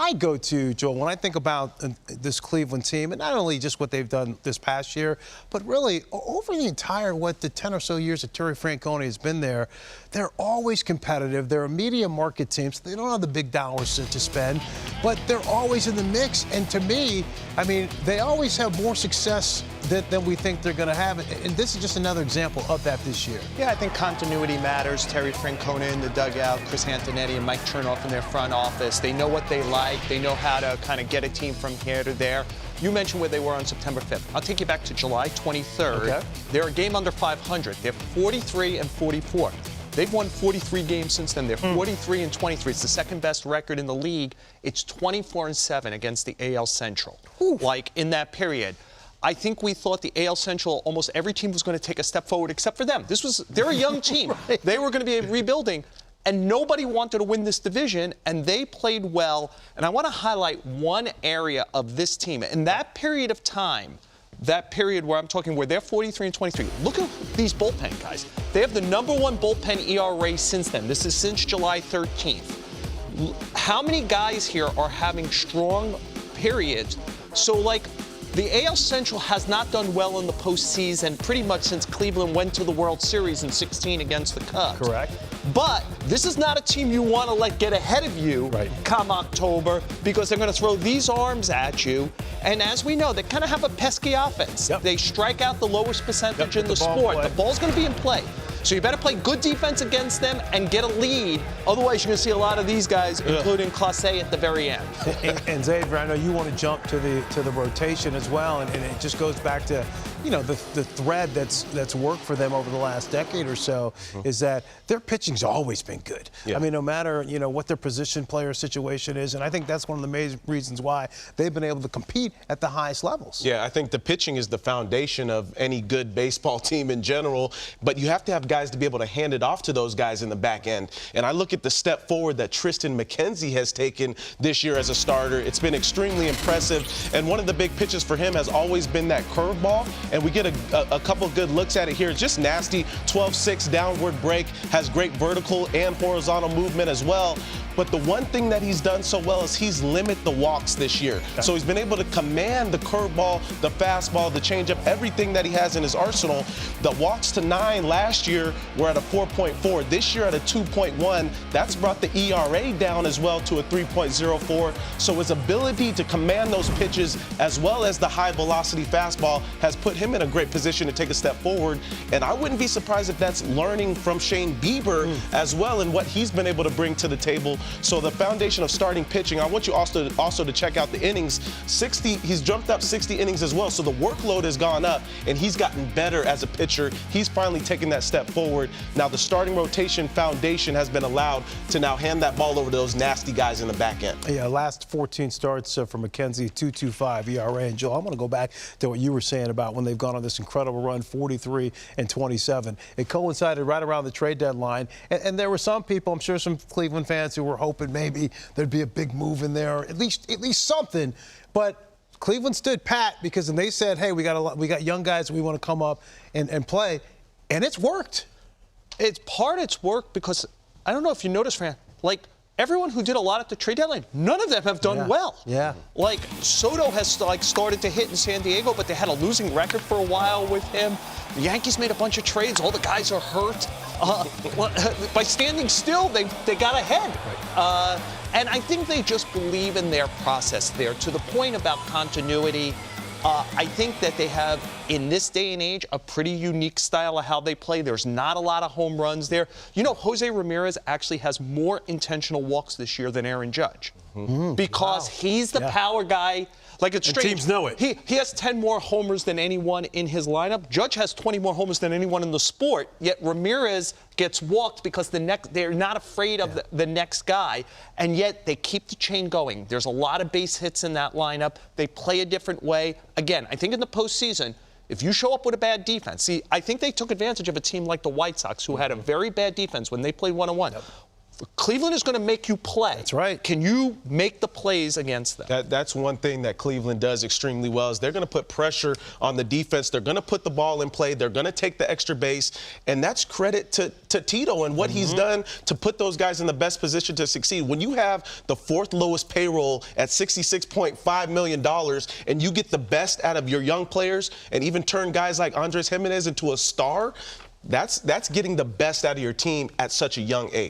I go to, Joel, when I think about this Cleveland team, and not only just what they've done this past year, but really over the entire, the 10 or so years that Terry Francona has been there, they're always competitive. They're a media market team, so they don't have the big dollars to spend, but they're always in the mix. And to me, I mean, they always have more success than we think they're going to have. And this is just another example of that this year. Yeah, I think continuity matters. Terry Francona in the dugout, Chris Antonetti and Mike Chernoff in their front office. They know what they like. They know how to kind of get a team from here to there. You mentioned where they were on September 5th. I'll take you back to July 23rd. Okay. They're a game under 500. They're 43 and 44. They've won 43 games since then. They're 43 and 23. It's the second best record in the league. It's 24 and 7 against the AL Central. Oof. Like in that period. I think we thought the AL Central, almost every team was going to take a step forward except for them. They're a young team. Right. They were going to be rebuilding, and nobody wanted to win this division, and they played well. And I want to highlight one area of this team. In that period of time, that period where I'm talking where they're 43 and 23, look at these bullpen guys. They have the #1 bullpen ERA since then. This is since July 13th. How many guys here are having strong periods? So, like, the AL Central has not done well in the postseason pretty much since Cleveland went to the World Series in 16 against the Cubs. Correct. But this is not a team you want to let get ahead of you come October, because they're going to throw these arms at you. And as we know, they kind of have a pesky offense. Yep. They strike out the lowest percentage in the sport. The ball's going to be in play. So you better play good defense against them and get a lead. Otherwise, you're going to see a lot of these guys, including Clase at the very end. And Xavier, I know you want to jump to the rotation as well, and it just goes back to, you know, the thread that's worked for them over the last decade or so is that their pitching's always been good. Yeah. I mean, no matter, you know, what their position player situation is, and I think that's one of the major reasons why they've been able to compete at the highest levels. Yeah, I think the pitching is the foundation of any good baseball team in general, but you have to have guys to be able to hand it off to those guys in the back end. And I look at the step forward that Triston McKenzie has taken this year as a starter. It's been extremely impressive, and one of the big pitches for him has always been that curveball, and we get a couple of good looks at it here. It's just nasty, 12-6 downward break, has great vertical and horizontal movement as well. But the one thing that he's done so well is he's limited the walks this year. So he's been able to command the curveball, the fastball, the changeup, everything that he has in his arsenal. The walks to 9 last year were at a 4.4. This year at a 2.1. That's brought the ERA down as well to a 3.04. So his ability to command those pitches as well as the high velocity fastball has put him in a great position to take a step forward. And I wouldn't be surprised if that's learning from Shane Bieber as well and what he's been able to bring to the table. So the foundation of starting pitching, I want you also to check out the innings. 60, he's jumped up 60 innings as well. So the workload has gone up and he's gotten better as a pitcher. He's finally taken that step forward. Now the starting rotation foundation has been allowed to now hand that ball over to those nasty guys in the back end. Yeah, last 14 starts for McKenzie, 2.25 ERA. And Joe, I'm going to go back to what you were saying about when they've gone on this incredible run, 43 and 27. It coincided right around the trade deadline. And there were some people, I'm sure some Cleveland fans who were hoping maybe there'd be a big move in there, at least something. But Cleveland stood pat because then they said, hey, we got young guys we want to come up and play. And it's worked. It's worked because, I don't know if you noticed, Fran, like, everyone who did a lot at the trade deadline, none of them have done well. Yeah. Like, Soto has started to hit in San Diego, but they had a losing record for a while with him. The Yankees made a bunch of trades. All the guys are hurt. By standing still, they got ahead. And I think they just believe in their process there. To the point about continuity, I think that they have, in this day and age, a pretty unique style of how they play. There's not a lot of home runs there. You know, Jose Ramirez actually has more intentional walks this year than Aaron Judge because he's the power guy. Like, it's strange. Teams know it. He has 10 more homers than anyone in his lineup. Judge has 20 more homers than anyone in the sport, yet Ramirez gets walked because they're not afraid of the next guy, and yet they keep the chain going. There's a lot of base hits in that lineup. They play a different way. Again, I think in the postseason, if you show up with a bad defense, see, I think they took advantage of a team like the White Sox, who had a very bad defense when they played one-on-one. Cleveland is going to make you play. That's right. Can you make the plays against them? That's one thing that Cleveland does extremely well is they're going to put pressure on the defense. They're going to put the ball in play. They're going to take the extra base. And that's credit to Tito and what he's done to put those guys in the best position to succeed. When you have the fourth lowest payroll at $66.5 million and you get the best out of your young players and even turn guys like Andres Gimenez into a star, that's getting the best out of your team at such a young age.